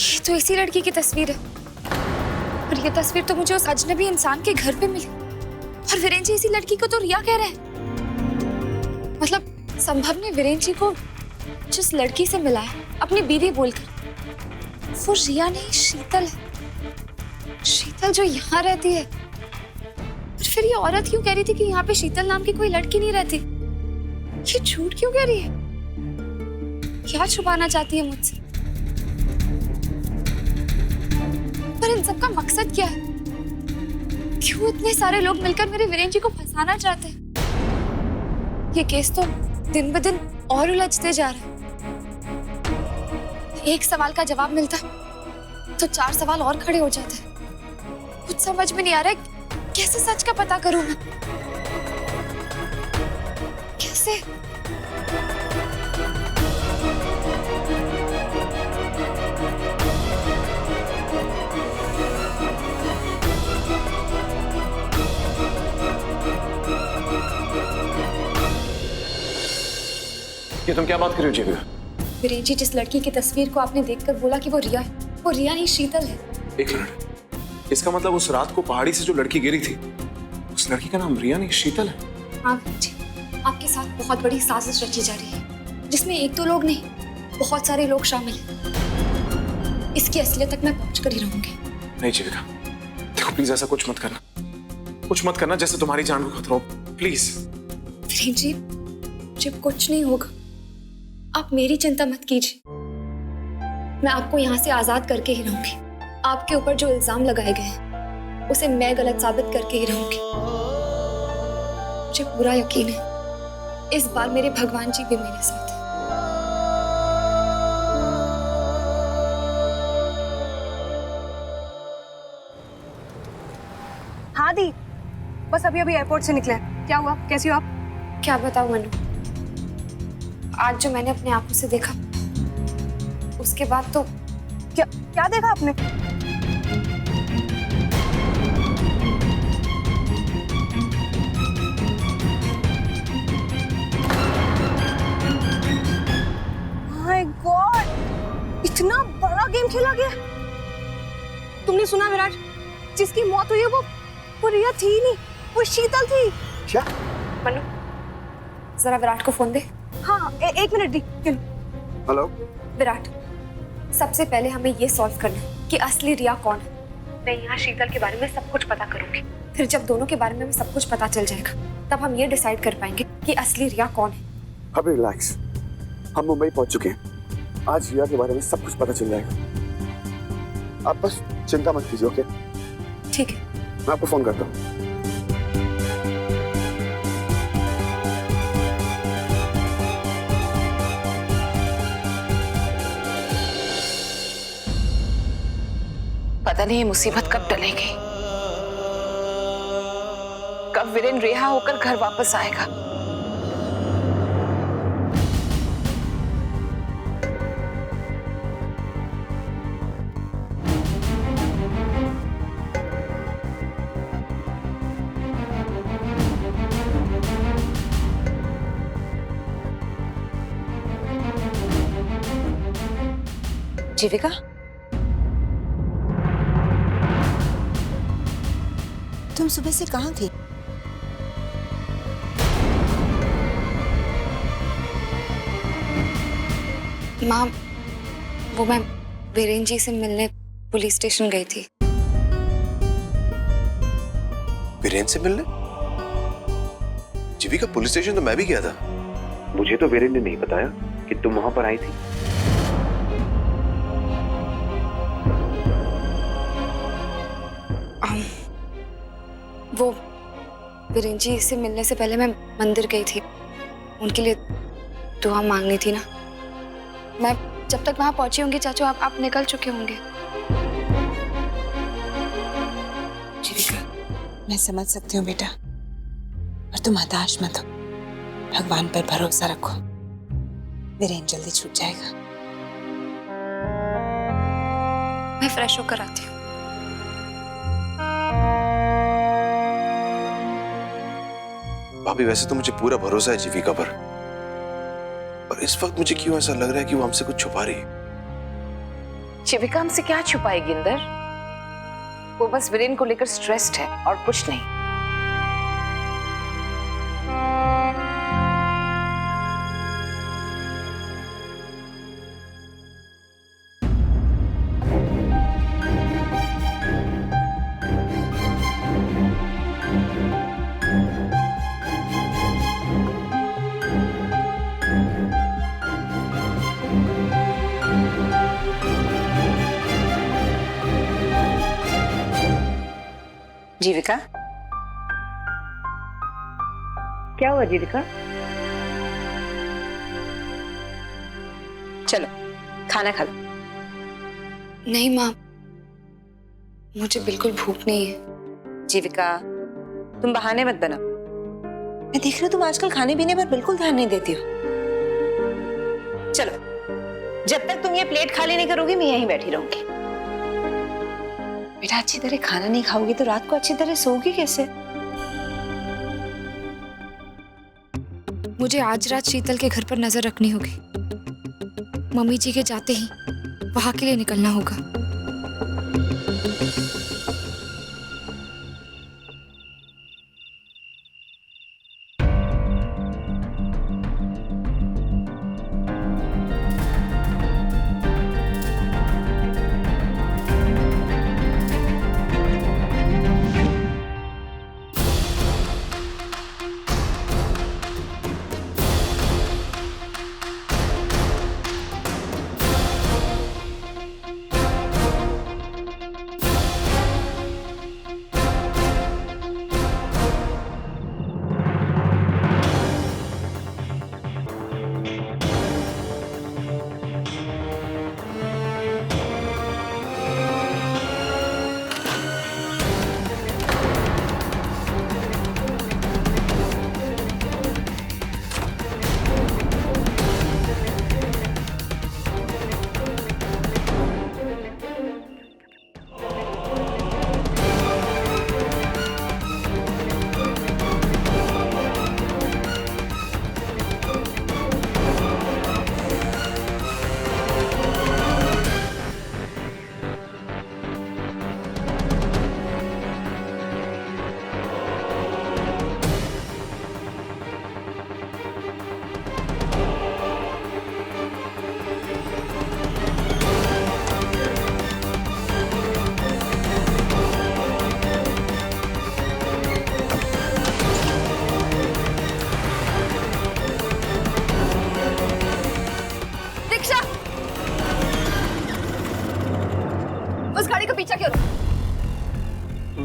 ये तो इसी लड़की की तस्वीर है, और ये तस्वीर तो मुझे उस अजनबी इंसान के घर पे मिली। और वीरेन जी इसी लड़की को तो रिया कह रहे हैं। मतलब संभव ने वीरेन जी को जिस लड़की से मिला है अपनी बीवी बोलकर, वो रिया नहीं शीतल है। शीतल जो यहाँ रहती है। और फिर ये औरत क्यों कह रही थी कि यहाँ पे शीतल नाम की कोई लड़की नहीं रहती? ये झूठ क्यों कह रही है? क्या छुपाना चाहती है मुझसे? पर इन सबका मकसद क्या है? क्यों इतने सारे लोग मिलकर मेरे वीरेन जी को फंसाना चाहते हैं? ये केस तो दिन ब दिन और उलझते जा रहा है। एक सवाल का जवाब मिलता तो 4 सवाल और खड़े हो जाते। कुछ समझ में नहीं आ रहा है, कैसे सच का पता करूं मैं? कैसे? ये तुम क्या बात कर रही हो जीविका? वीरेन जी, जिस लड़की की तस्वीर को आपने देखकर बोला कि वो रिया है, वो रिया नहीं शीतल है। एक मिनट, इसका मतलब उस रात को पहाड़ी से जो लड़की गिरी थी, उस लड़की का नाम रिया नहीं शीतल है? हाँ वीरेन जी, आपके साथ बहुत बड़ी साजिश रची जा रही है, जिसमें एक दो लोग नहीं, बहुत सारे लोग शामिल हैं। इसकी असलियत तक मैं पहुंच कर ही रहूंगी। नहीं जीविका, देखो प्लीज ऐसा कुछ मत करना, कुछ मत करना जैसे तुम्हारी जान को खतरा हो, प्लीज। वीरेन जी, मुझे कुछ नहीं होगा, आप मेरी चिंता मत कीजिए। मैं आपको यहाँ से आजाद करके ही रहूंगी। आपके ऊपर जो इल्जाम लगाए गए हैं उसे मैं गलत साबित करके ही रहूंगी। मुझे पूरा यकीन है इस बार मेरे भगवान जी भी मेरे साथ हैं। हाँ दी, बस अभी एयरपोर्ट से निकले। क्या हुआ, कैसी हो आप? क्या बताऊं मनु, आज जो मैंने अपने आंखों से देखा, उसके बाद तो क्या देखा आपने? माय गॉड, इतना बड़ा गेम खेला गया। तुमने सुना विराट, जिसकी मौत हुई है वो रिया थी नहीं, वो शीतल थी। क्या? मनु, जरा विराट को फोन दे। हाँ, एक मिनट दी। हेलो विराट, सबसे पहले हमें ये सॉल्व करना है कि असली रिया कौन है। मैं यहाँ शीतल के बारे में सब कुछ पता करूंगी। फिर जब दोनों के बारे में सब कुछ पता चल जाएगा, तब हम ये डिसाइड कर पाएंगे कि असली रिया कौन है। अभी रिलैक्स, हम मुंबई पहुंच चुके हैं। आज रिया के बारे में सब कुछ पता चल जाएगा। आप बस चिंता मत कीजिए, ओके? ठीक है, मैं आपको फोन करता हूँ। पता नहीं ये मुसीबत कब टलेगी, कब वीरेन रिहा होकर घर वापस आएगा। जीविका, तुम सुबह से कहाँ थी? माँ, वो मैं वीरेन जी से मिलने पुलिस स्टेशन गई थी। वीरेन से मिलने? जीविका, पुलिस स्टेशन तो मैं भी गया था। मुझे तो वीरेन ने नहीं बताया कि तुम वहां पर आई थी। वो वीरेन जी से मिलने से पहले मैं मंदिर गई थी, उनके लिए दुआ मांगनी थी ना। मैं जब तक वहां पहुंची होंगी चाचू, आप निकल चुके होंगे। जीविका, मैं समझ सकती हूँ बेटा, और तुम हताश मत हो। भगवान पर भरोसा रखो, वीरेन जल्दी छूट जाएगा। मैं फ्रेश होकर आती हूँ। भाभी, वैसे तो मुझे पूरा भरोसा है जीविका पर इस वक्त मुझे क्यों ऐसा लग रहा है कि वो हमसे कुछ छुपा रही है। शिविका हमसे क्या छुपाएगी इंदर? वो बस वीरेन को लेकर स्ट्रेस्ड है और कुछ नहीं। जीविका, क्या हुआ जीविका? चलो खाना खा लो। नहीं माँ, मुझे बिल्कुल भूख नहीं है। जीविका, तुम बहाने मत बनाओ। मैं देख रही हूँ तुम आजकल खाने पीने पर बिल्कुल ध्यान नहीं देती हो। चलो, जब तक तुम ये प्लेट खाली नहीं करोगी मैं यहीं बैठी रहूंगी। बेटा, अच्छी तरह खाना नहीं खाओगी तो रात को अच्छी तरह सोओगी कैसे? मुझे आज रात शीतल के घर पर नजर रखनी होगी। मम्मी जी के जाते ही वहां के लिए निकलना होगा।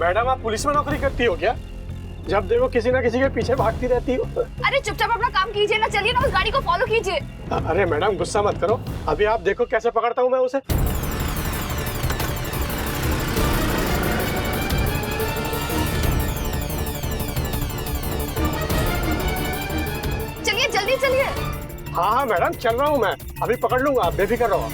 मैडम, आप पुलिस में नौकरी करती हो क्या? जब देखो किसी ना किसी के पीछे भागती रहती हो। अरे चुपचाप अपना काम कीजिए ना, चलिए ना उस गाड़ी को फॉलो कीजिए। अरे मैडम, गुस्सा मत करो, अभी आप देखो कैसे पकड़ता हूँ मैं उसे। चलिए जल्दी चलिए। हाँ हाँ मैडम, चल रहा हूँ मैं, अभी पकड़ लूंगा, आप बेफिक्र रहो।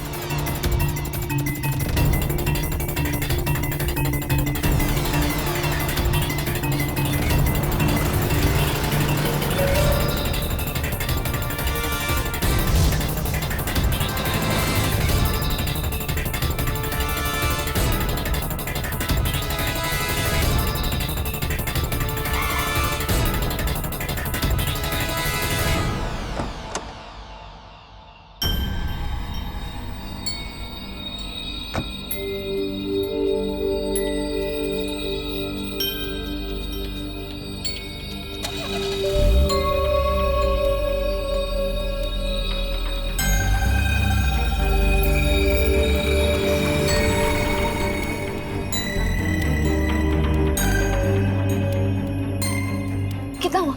कितना हुआ?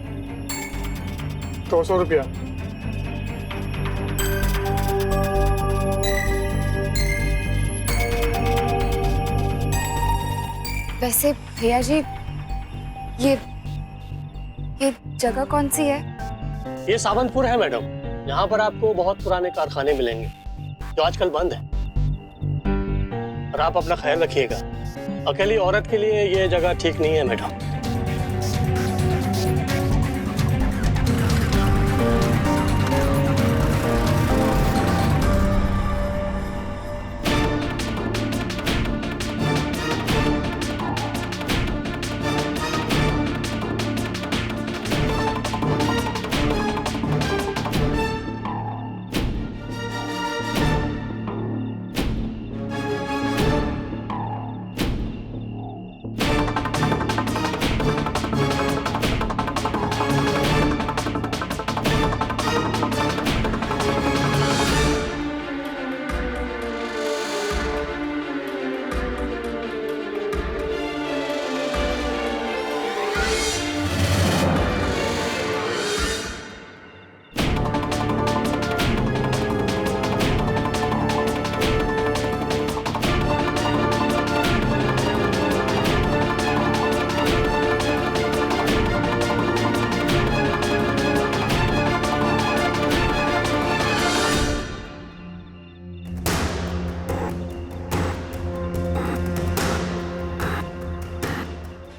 200 रुपया। वैसे भैया जी, ये जगह कौन सी है? ये सावंतपुर है मैडम, यहाँ पर आपको बहुत पुराने कारखाने मिलेंगे जो आजकल बंद है। और आप अपना ख्याल रखिएगा, अकेली औरत के लिए ये जगह ठीक नहीं है मैडम।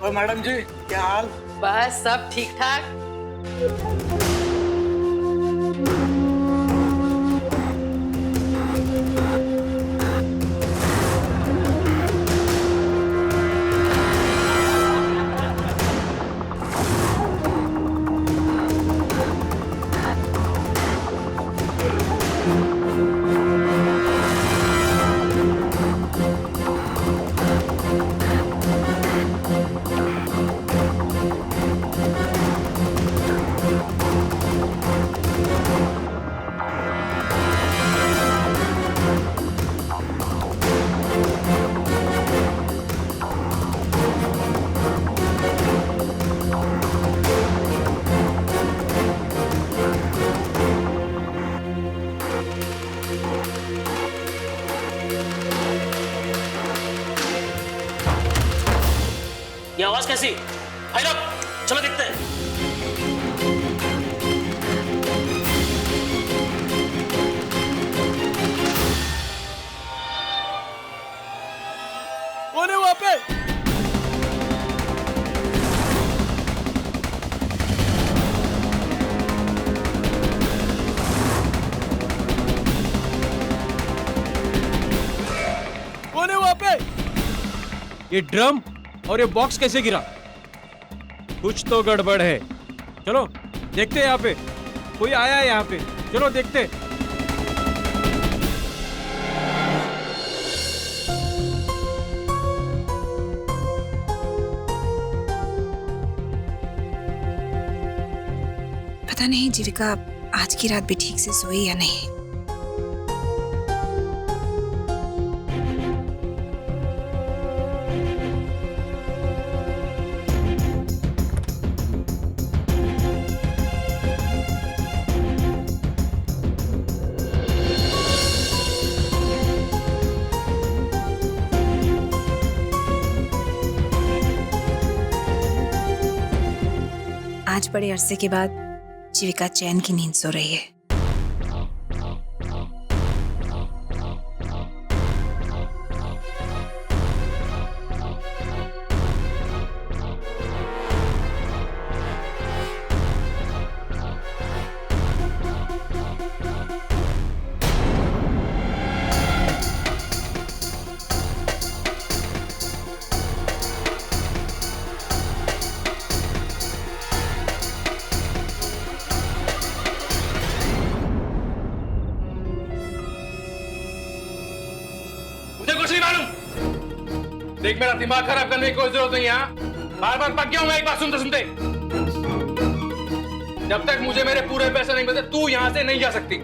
और मैडम जी क्या हाल? बस सब ठीक ठाक। ये आवाज कैसी? भाई लोग चलो देखते हैं। कौन है वहां पे? कौन है वहां पे? ये ड्रम और ये बॉक्स कैसे गिरा? कुछ तो गड़बड़ है। चलो देखते हैं, यहाँ पे कोई आया है यहाँ पे, चलो देखते। पता नहीं जीविका आज की रात भी ठीक से सोई या नहीं। आज बड़े अरसे के बाद जीविका चैन की नींद सो रही है। मुझे कुछ नहीं मालूम। देख मेरा दिमाग खराब करने की कोई जरूरत नहीं है। बार बार पक गया हूं मैं एक बात सुनते सुनते। जब तक मुझे मेरे पूरे पैसे नहीं मिलते तू यहाँ से नहीं जा सकती।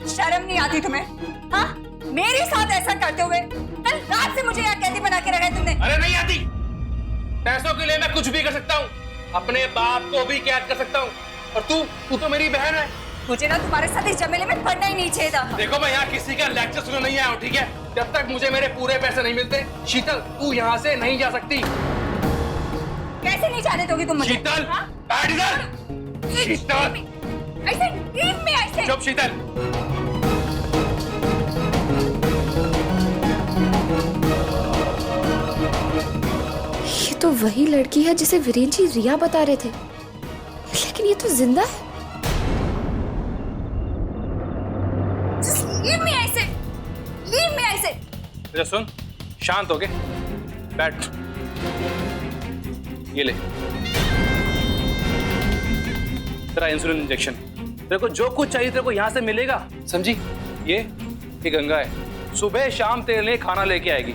शर्म नहीं आती तुम्हें? हाँ, मेरे साथ ऐसा करते हुए कल रात से मुझे यहाँ कैदी बना के रखा है तुमने। अरे नहीं आती। पैसों के लिए मैं कुछ भी कर सकता हूँ, अपने बाप को भी कैद कर सकता हूँ। और तू तो मेरी बहन है। मुझे ना तुम्हारे साथ इस झमेले में पड़ना ही नहीं चाहिए था। देखो मैं यहाँ किसी का लेक्चर सुनने नहीं आया हूँ, ठीक है? जब तक मुझे मेरे पूरे पैसे नहीं मिलते शीतल तू यहाँ से नहीं जा सकती। कैसे नहीं जाने दोगी तुम मुझे? शीतल हाँ? बैठ इधर। शीतल ऐसे नींद में ऐसे। चुप शीतल। ये तो वही लड़की है जिसे वीरेन जी रिया बता रहे थे, लेकिन ये तो जिंदा है। लीव मी ऐसे, लीव मी ऐसे। अच्छा सुन, शांत हो के बैठ। ये ले तेरा इंसुलिन इंजेक्शन। तेरे को जो कुछ चाहिए तेरे को यहाँ से मिलेगा, समझी? ये गंगा है, सुबह शाम तेरे लिए खाना लेके आएगी,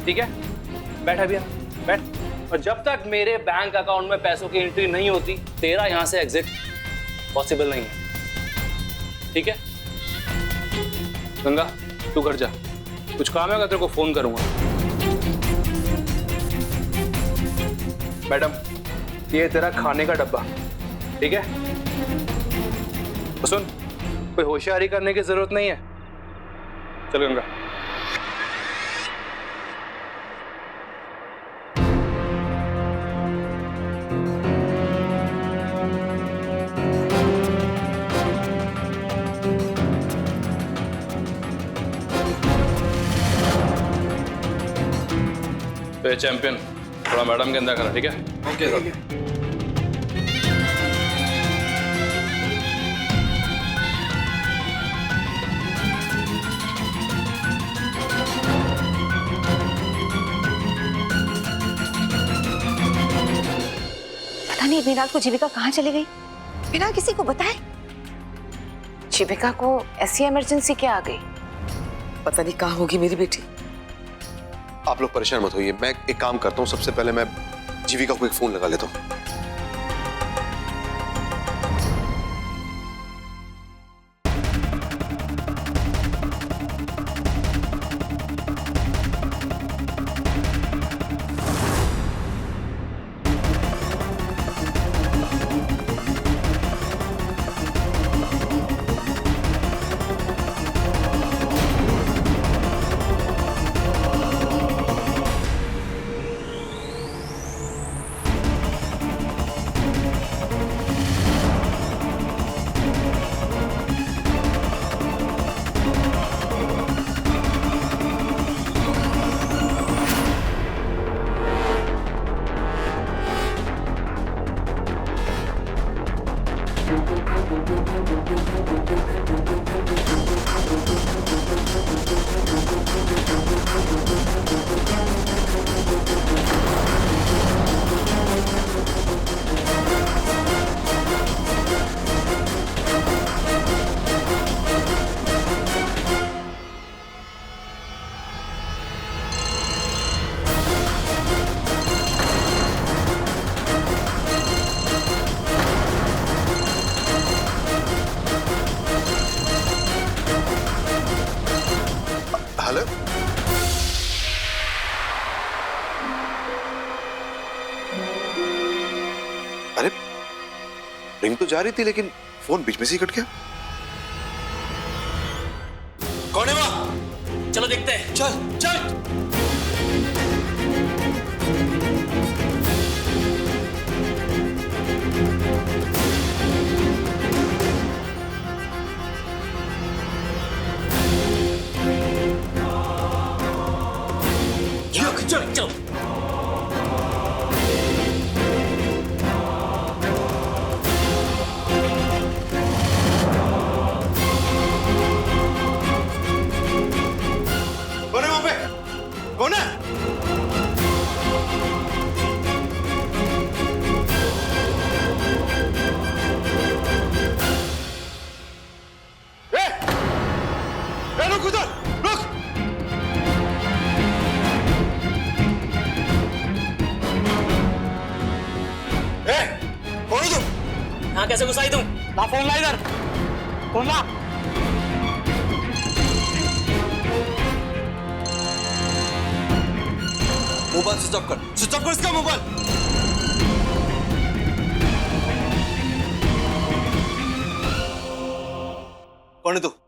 ठीक है? बैठ अभी, बैठ। और जब तक मेरे बैंक अकाउंट में पैसों की एंट्री नहीं होती तेरा यहाँ से एग्जिट पॉसिबल नहीं है, ठीक है? गंगा तू घर जा, कुछ काम है तेरे को फोन करूंगा। मैडम ये तेरा खाने का डब्बा, ठीक है? तो सुन, कोई होशियारी करने की जरूरत नहीं है। चल गंगा। चैंपियन थोड़ा मैडम के अंदर करा, ठीक है? Okay sir. पता नहीं इतनी रात को जीविका कहाँ चली गई बिना किसी को बताए। शिविका को ऐसी इमरजेंसी क्या आ गई? पता नहीं कहाँ होगी मेरी बेटी। आप लोग परेशान मत होइए, मैं एक काम करता हूँ, सबसे पहले मैं जीविका को एक फोन लगा लेता हूँ। हेलो, अरे रिंग तो जा रही थी लेकिन फोन बीच में से ही कट गया। कौन है वहाँ? चलो देखते हैं। चल चल। चल चल। कौन है वहां पे? कौन है? रुक उधर, रुक। कौन हो तुम? यहाँ कैसे घुसाई तुम? ला फोन, ला इधर फोन ला। मोबाइल स्विच ऑफ कर, स्विच ऑफ कर इसका मोबाइल। कौन है तू?